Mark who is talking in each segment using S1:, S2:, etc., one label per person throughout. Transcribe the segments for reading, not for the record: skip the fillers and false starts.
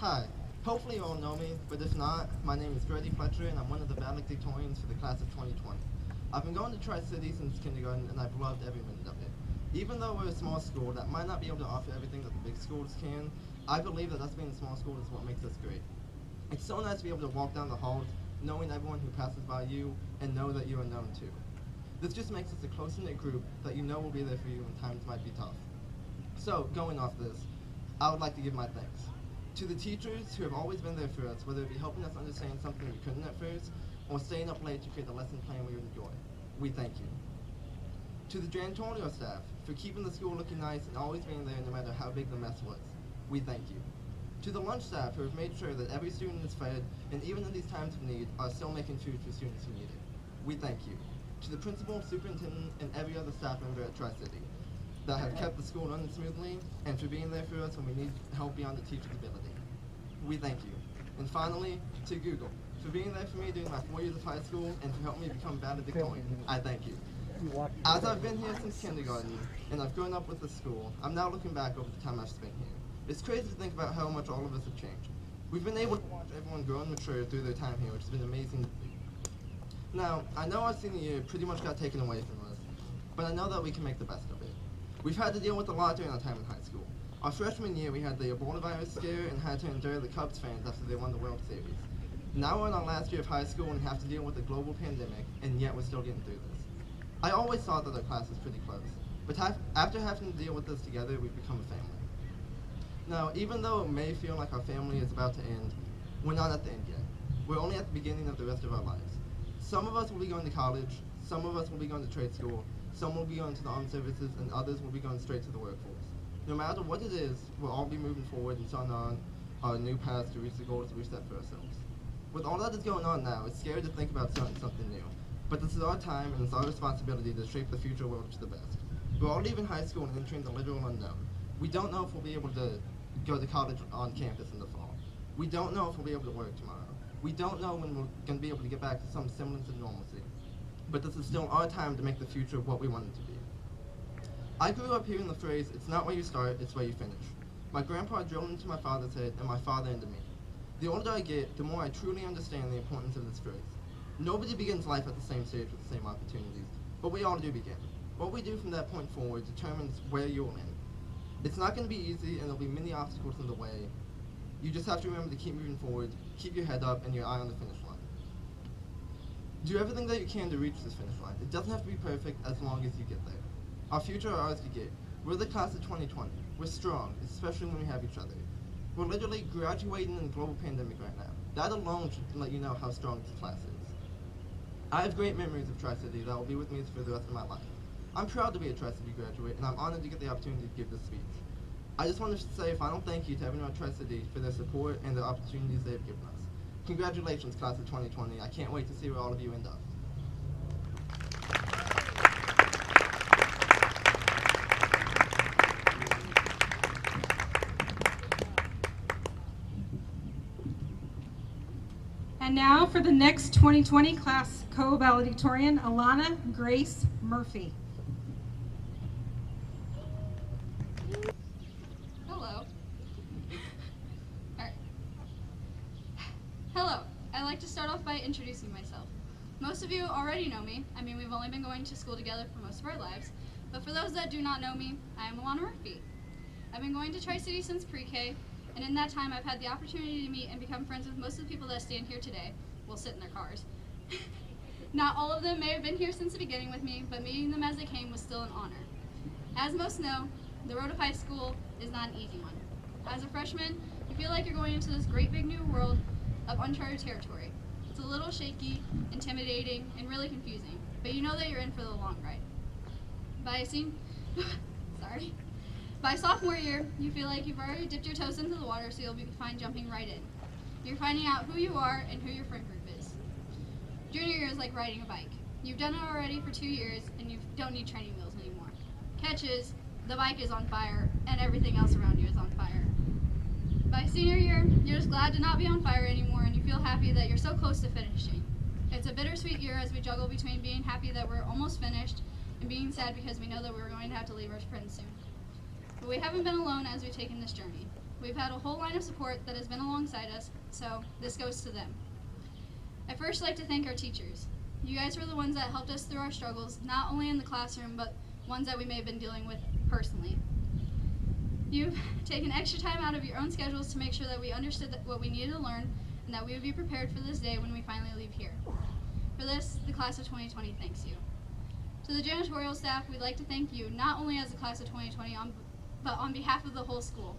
S1: Hi. Hopefully you all know me, but if not, my name is Grady Fletcher and I'm one of the valedictorians for the class of 2020. I've been going to Tri-City since kindergarten and I've loved every minute of it. Even though we're a small school that might not be able to offer everything that the big schools can, I believe that us being a small school is what makes us great. It's so nice to be able to walk down the halls knowing everyone who passes by you and know that you are known too. This just makes us a close-knit group that you know will be there for you when times might be tough. So, going off this, I would like to give my thanks to the teachers who have always been there for us, whether it be helping us understand something we couldn't at first, or staying up late to create a lesson plan we would enjoy. We thank you. To the janitorial staff for keeping the school looking nice and always being there no matter how big the mess was. We thank you. To the lunch staff who have made sure that every student is fed, and even in these times of need, are still making food for students who need it. We thank you. To the principal, superintendent, and every other staff member at Tri-City that have kept the school running smoothly, and for being there for us when we need help beyond the teacher's ability. We thank you. And finally, to Google, for being there for me during my 4 years of high school and for helping me become valedictorian. I thank you. As I've been here since kindergarten, and I've grown up with the school, I'm now looking back over the time I've spent here. It's crazy to think about how much all of us have changed. We've been able to watch everyone grow and mature through their time here, which has been amazing to see. Now, I know our senior year pretty much got taken away from us, but I know that we can make the best of it. We've had to deal with a lot during our time in high school. Our freshman year, we had the Ebola virus scare and had to endure the Cubs fans after they won the World Series. Now we're in our last year of high school and have to deal with a global pandemic, and yet we're still getting through this. I always thought that our class was pretty close, but after having to deal with this together, we've become a family. Now, even though it may feel like our family is about to end, we're not at the end yet. We're only at the beginning of the rest of our lives. Some of us will be going to college, some of us will be going to trade school, some will be going to the armed services, and others will be going straight to the workforce. No matter what it is, we'll all be moving forward and starting on our new paths to reach the goals that we set for ourselves. With all that is going on now, it's scary to think about starting something new. But this is our time and it's our responsibility to shape the future world to the best. We're all leaving high school and entering the literal unknown. We don't know if we'll be able to go to college on campus in the fall. We don't know if we'll be able to work tomorrow. We don't know when we're going to be able to get back to some semblance of normalcy. But this is still our time to make the future what we want it to be. I grew up hearing the phrase, it's not where you start, it's where you finish. My grandpa drilled into my father's head and my father into me. The older I get, the more I truly understand the importance of this phrase. Nobody begins life at the same stage with the same opportunities, but we all do begin. What we do from that point forward determines where you'll end. It's not going to be easy and there'll be many obstacles in the way. You just have to remember to keep moving forward, keep your head up and your eye on the finish line. Do everything that you can to reach this finish line. It doesn't have to be perfect as long as you get there. Our future are ours to get. We're the class of 2020. We're strong, especially when we have each other. We're literally graduating in a global pandemic right now. That alone should let you know how strong this class is. I have great memories of Tri-City that will be with me for the rest of my life. I'm proud to be a Tri-City graduate, and I'm honored to get the opportunity to give this speech. I just want to say a final thank you to everyone at Tri-City for their support and the opportunities they have given us. Congratulations, class of 2020. I can't wait to see where all of you end up.
S2: And now for the next 2020 class co-valedictorian, Alana Grace Murphy.
S3: Hello. Alright. Hello. I'd like to start off by introducing myself. Most of you already know me. I mean, we've only been going to school together for most of our lives. But for those that do not know me, I am Alana Murphy. I've been going to Tri-City since pre-K, and in that time I've had the opportunity to meet and become friends with most of the people that stand here today. Will sit in their cars. Not all of them may have been here since the beginning with me, but meeting them as they came was still an honor. As most know, the road of high school is not an easy one. As a freshman, you feel like you're going into this great big new world of uncharted territory. It's a little shaky, intimidating, and really confusing, but you know that you're in for the long ride. By sophomore year, you feel like you've already dipped your toes into the water, so you'll be fine jumping right in. You're finding out who you are and who your friend group is. Junior year is like riding a bike. You've done it already for 2 years, and you don't need training wheels anymore. Catch is, the bike is on fire, and everything else around you is on fire. By senior year, you're just glad to not be on fire anymore, and you feel happy that you're so close to finishing. It's a bittersweet year as we juggle between being happy that we're almost finished and being sad because we know that we're going to have to leave our friends soon. But we haven't been alone as we've taken this journey. We've had a whole line of support that has been alongside us, so this goes to them. I'd first like to thank our teachers. You guys were the ones that helped us through our struggles, not only in the classroom, but ones that we may have been dealing with personally. You've taken extra time out of your own schedules to make sure that we understood what we needed to learn and that we would be prepared for this day when we finally leave here. For this, the class of 2020 thanks you. To the janitorial staff, we'd like to thank you, not only as the class of 2020, but on behalf of the whole school.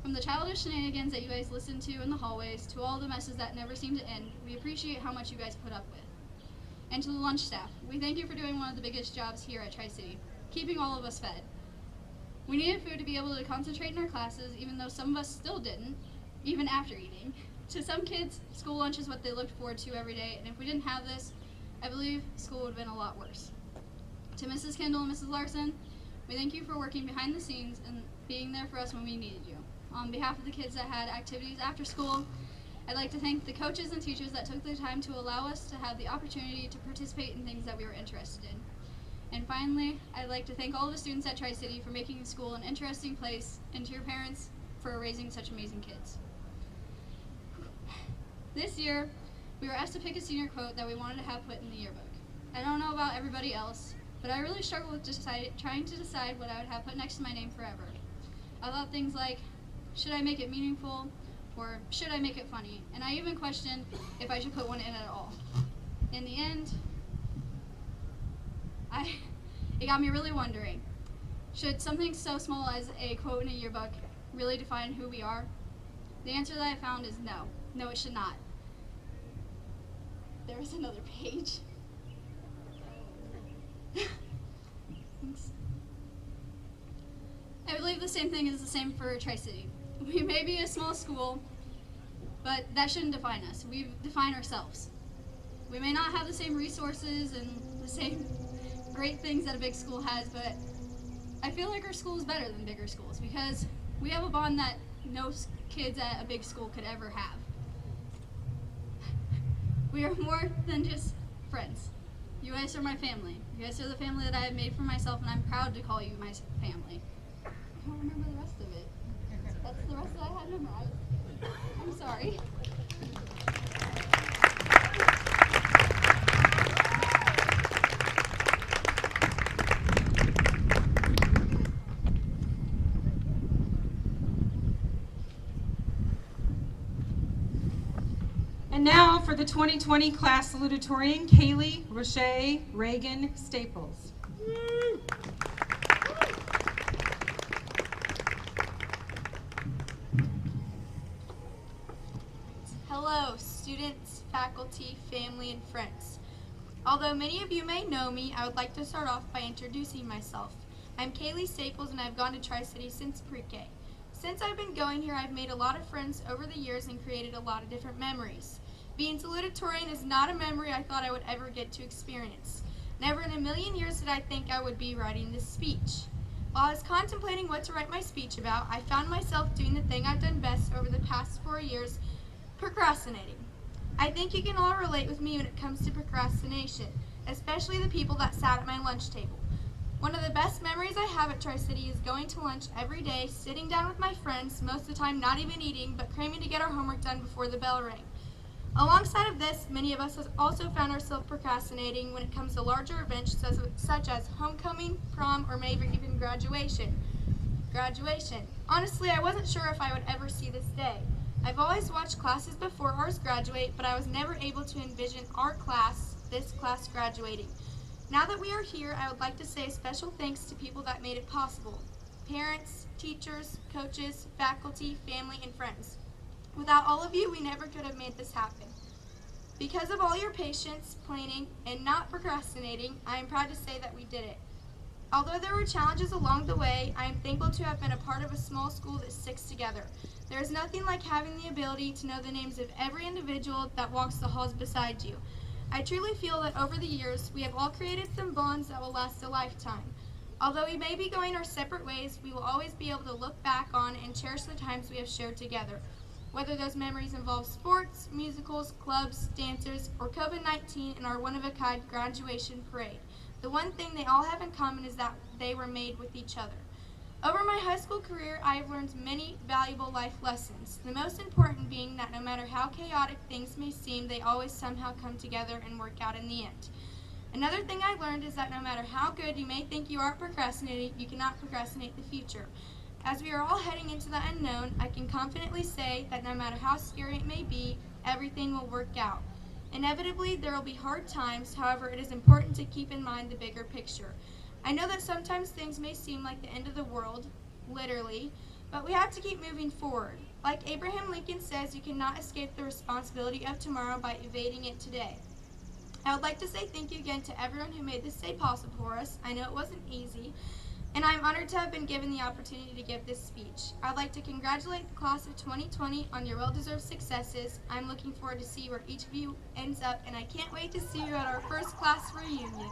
S3: From the childish shenanigans that you guys listened to in the hallways to all the messes that never seem to end, we appreciate how much you guys put up with. And to the lunch staff, we thank you for doing one of the biggest jobs here at Tri-City, keeping all of us fed. We needed food to be able to concentrate in our classes, even though some of us still didn't, even after eating. To some kids, school lunch is what they looked forward to every day, and if we didn't have this, I believe school would have been a lot worse. To Mrs. Kendall and Mrs. Larson, we thank you for working behind the scenes and being there for us when we needed you. On behalf of the kids that had activities after school, I'd like to thank the coaches and teachers that took the time to allow us to have the opportunity to participate in things that we were interested in. And finally, I'd like to thank all the students at Tri-City for making school an interesting place, and to your parents for raising such amazing kids. This year, we were asked to pick a senior quote that we wanted to have put in the yearbook. I don't know about everybody else, but I really struggled with trying to decide what I would have put next to my name forever. I thought things like, should I make it meaningful, or should I make it funny? And I even questioned if I should put one in at all. In the end, it got me really wondering, should something so small as a quote in a yearbook really define who we are? The answer that I found is no. No, it should not. There was another page. Thanks. I believe the same thing is the same for Tri-City. We may be a small school, but that shouldn't define us. We define ourselves. We may not have the same resources and the same great things that a big school has, but I feel like our school is better than bigger schools because we have a bond that no kids at a big school could ever have. We are more than just friends. You guys are my family. You guys are the family that I have made for myself, and I'm proud to call you my family. I don't remember the rest of it. That's the rest that I had memorized. I'm sorry.
S2: And now for the 2020 class salutatorian, Kaylee Roche Reagan Staples.
S4: Hello, students, faculty, family, and friends. Although many of you may know me, I would like to start off by introducing myself. I'm Kaylee Staples, and I've gone to Tri-City since pre-K. Since I've been going here, I've made a lot of friends over the years and created a lot of different memories. Being salutatorian is not a memory I thought I would ever get to experience. Never in a million years did I think I would be writing this speech. While I was contemplating what to write my speech about, I found myself doing the thing I've done best over the past 4 years, procrastinating. I think you can all relate with me when it comes to procrastination, especially the people that sat at my lunch table. One of the best memories I have at Tri-City is going to lunch every day, sitting down with my friends, most of the time not even eating, but cramming to get our homework done before the bell rang. Alongside of this, many of us have also found ourselves procrastinating when it comes to larger events such as homecoming, prom, or maybe even graduation. Honestly, I wasn't sure if I would ever see this day. I've always watched classes before ours graduate, but I was never able to envision our class, this class, graduating. Now that we are here, I would like to say a special thanks to people that made it possible. Parents, teachers, coaches, faculty, family, and friends. Without all of you, we never could have made this happen. Because of all your patience, planning, and not procrastinating, I am proud to say that we did it. Although there were challenges along the way, I am thankful to have been a part of a small school that sticks together. There is nothing like having the ability to know the names of every individual that walks the halls beside you. I truly feel that over the years, we have all created some bonds that will last a lifetime. Although we may be going our separate ways, we will always be able to look back on and cherish the times we have shared together. Whether those memories involve sports, musicals, clubs, dancers, or COVID-19 and our one-of-a-kind graduation parade. The one thing they all have in common is that they were made with each other. Over my high school career, I have learned many valuable life lessons, the most important being that no matter how chaotic things may seem, they always somehow come together and work out in the end. Another thing I learned is that no matter how good you may think you are at procrastinating, you cannot procrastinate the future. As we are all heading into the unknown, I can confidently say that no matter how scary it may be, everything will work out. Inevitably, there will be hard times, however, it is important to keep in mind the bigger picture. I know that sometimes things may seem like the end of the world, literally, but we have to keep moving forward. Like Abraham Lincoln says, you cannot escape the responsibility of tomorrow by evading it today. I would like to say thank you again to everyone who made this day possible for us. I know it wasn't easy, and I'm honored to have been given the opportunity to give this speech. I'd like to congratulate the class of 2020 on your well-deserved successes. I'm looking forward to see where each of you ends up, and I can't wait to see you at our first class reunion.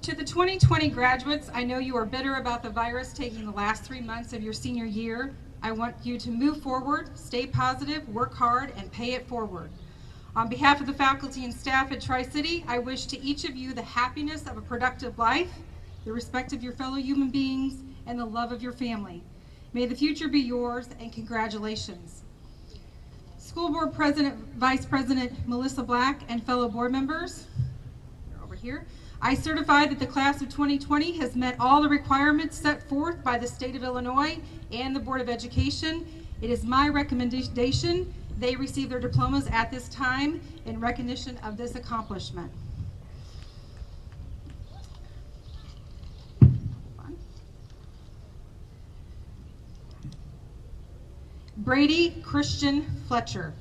S2: To the 2020 graduates, I know you are bitter about the virus taking the last 3 months of your senior year. I want you to move forward, stay positive, work hard, and pay it forward. On behalf of the faculty and staff at Tri-City, I wish to each of you the happiness of a productive life, the respect of your fellow human beings, and the love of your family. May the future be yours, and congratulations. School Board President, Vice President Melissa Black, and fellow board members, you're over here, I certify that the class of 2020 has met all the requirements set forth by the state of Illinois and the Board of Education. It is my recommendation they receive their diplomas at this time in recognition of this accomplishment. Brady Christian Fletcher.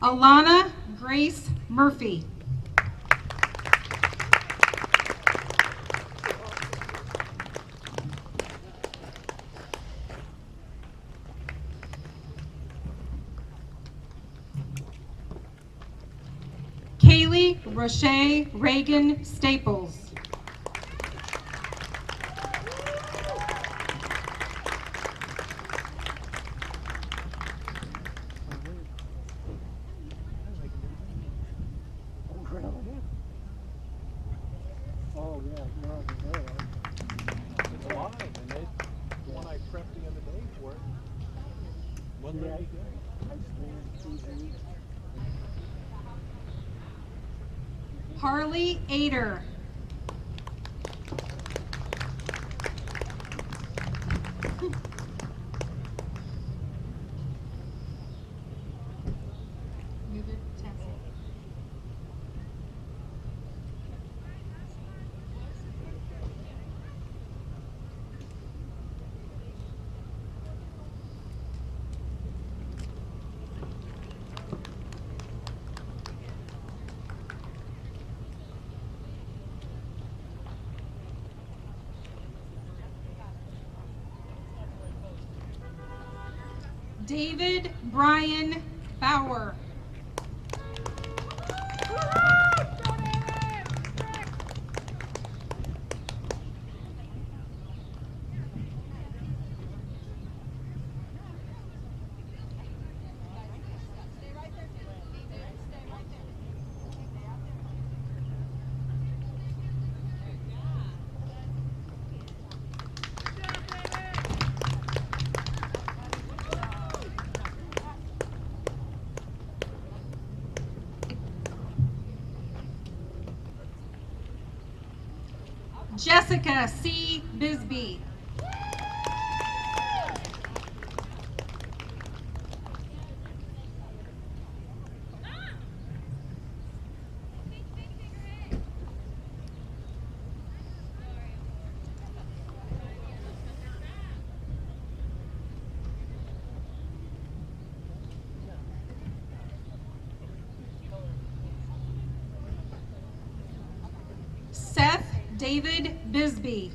S2: Alana Grace Murphy. Kaylee Roche Reagan Staples.
S5: Oh, yeah, no, it's alive, and the one I prepped the other day for it. Wasn't very good.
S2: Harley Ader. Move it, Tessie. David Brian Bauer. Jessica C. Bisbee. Seth David Bisbee.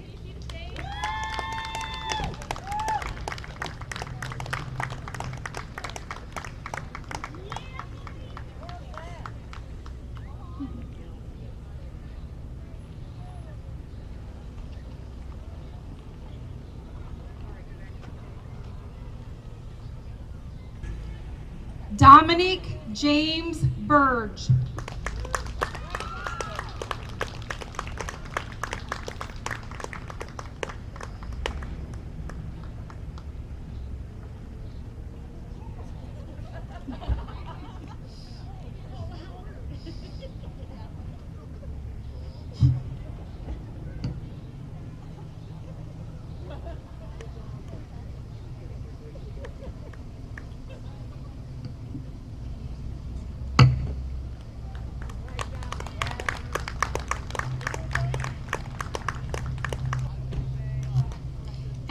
S2: Dominic James Burge.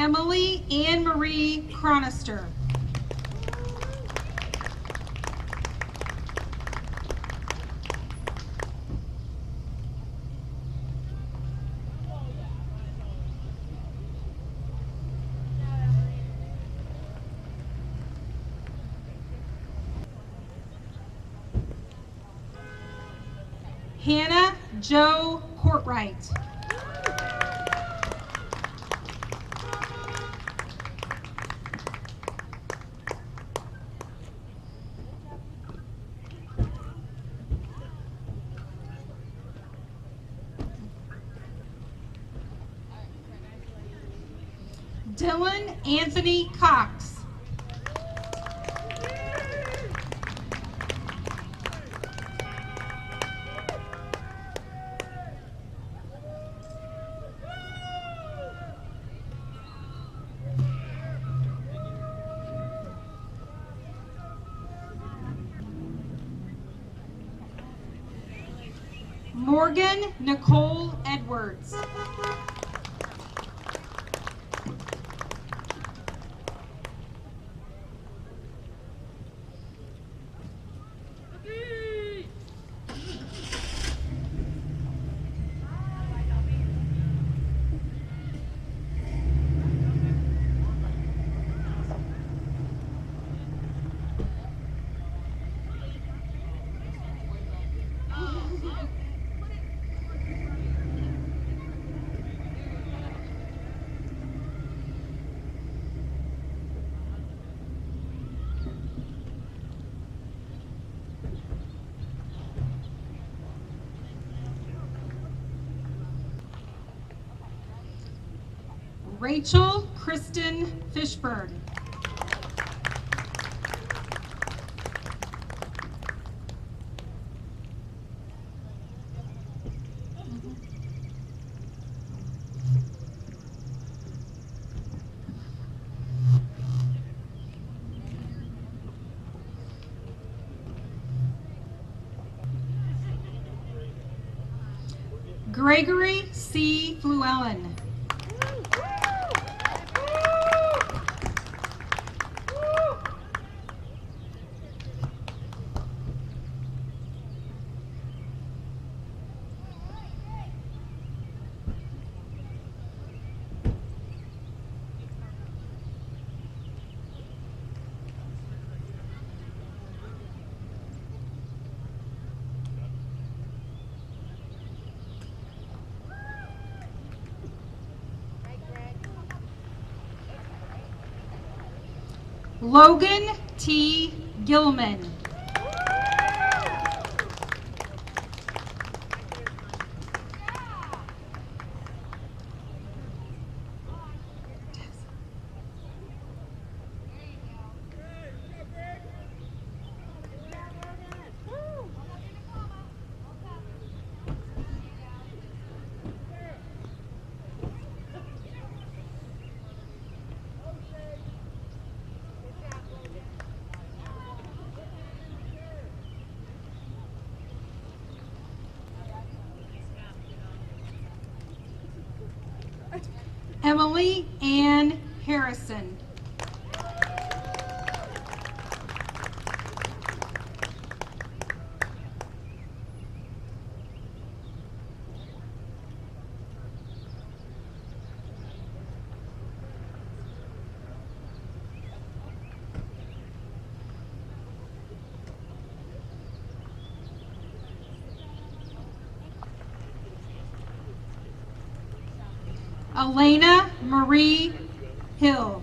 S2: Emily Ann Marie Chronister. Hannah Jo Courtwright. Dylan Anthony Cox. Morgan Nicole Edwards. Rachel Kristen Fishburne. Gregory C. Fluellen. Logan T. Gilman. Kelly Ann Harrison. Elena Marie Hill.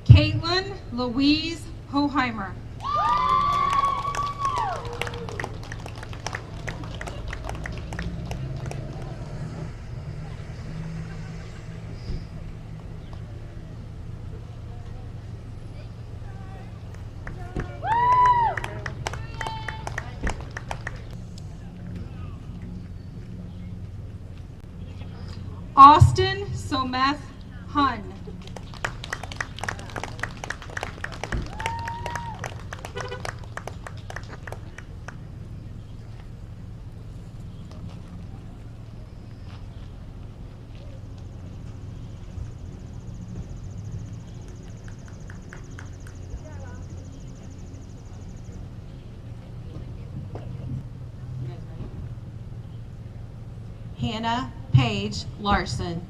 S2: Caitlin Louise Hoheimer. Austin Someth Hun.
S6: Hannah Paige Larson.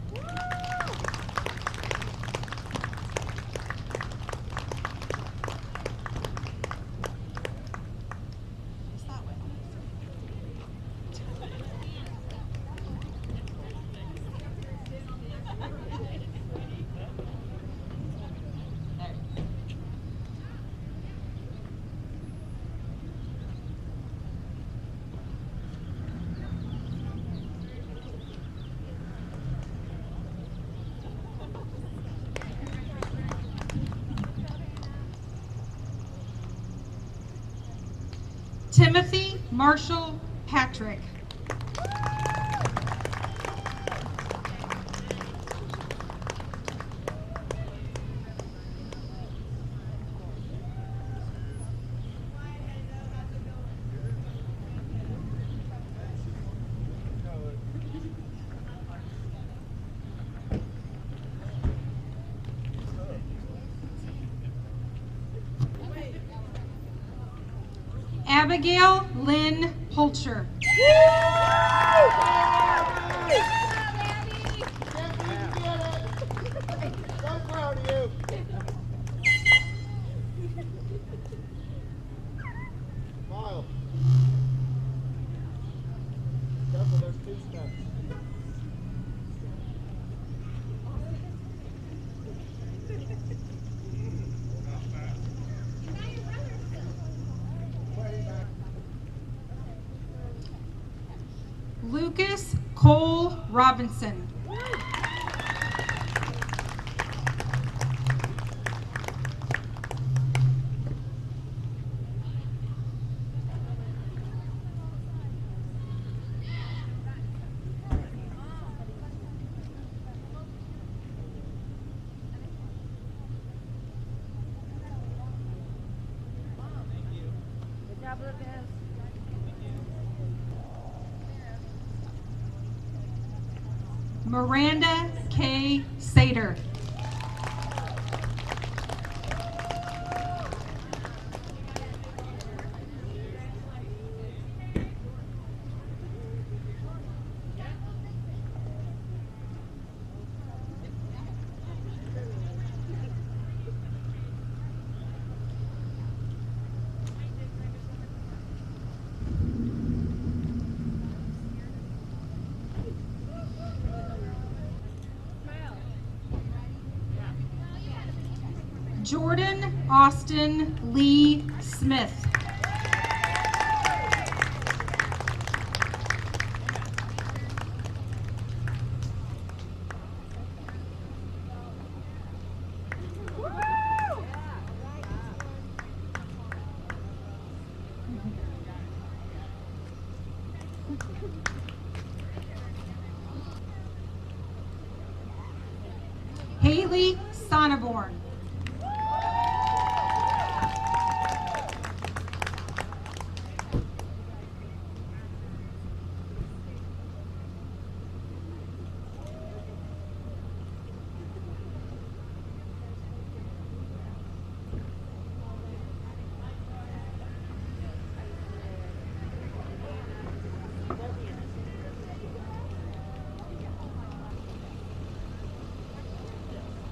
S2: Timothy Marshall Patrick. Abigail Lynn Pulcher.
S5: So proud of you. Smile. Careful, there's two steps.
S2: Lucas Cole Robinson. Miranda K. Sater. Jordan Austin Lee Smith. Haley Sonneborn.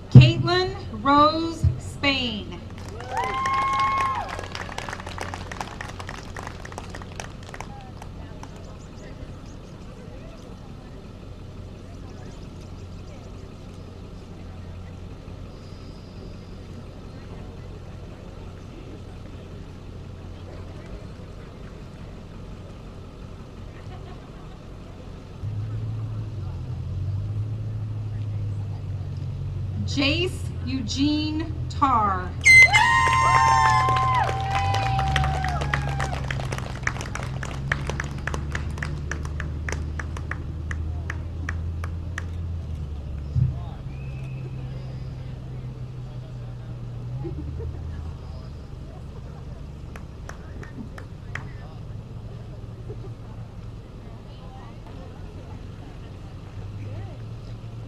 S2: Caitlin Rose Spain. Jace Eugene Tarr.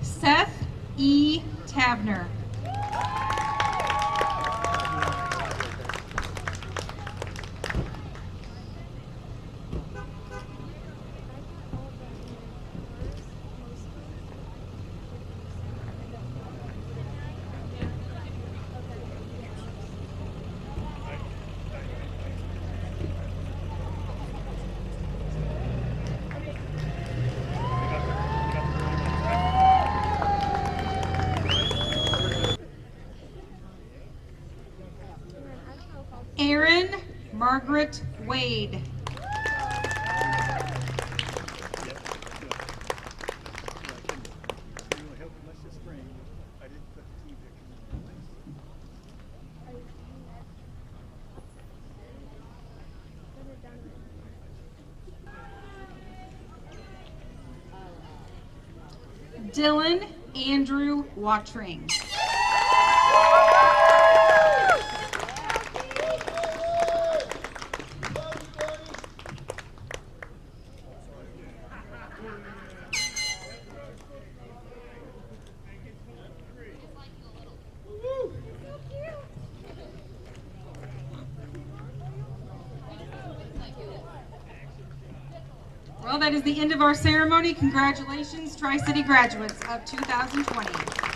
S2: Seth E. Tavner. Erin Margaret Wade. Dylan Andrew Watring. Well, that is the end of our ceremony. Congratulations, Tri-City graduates of 2020.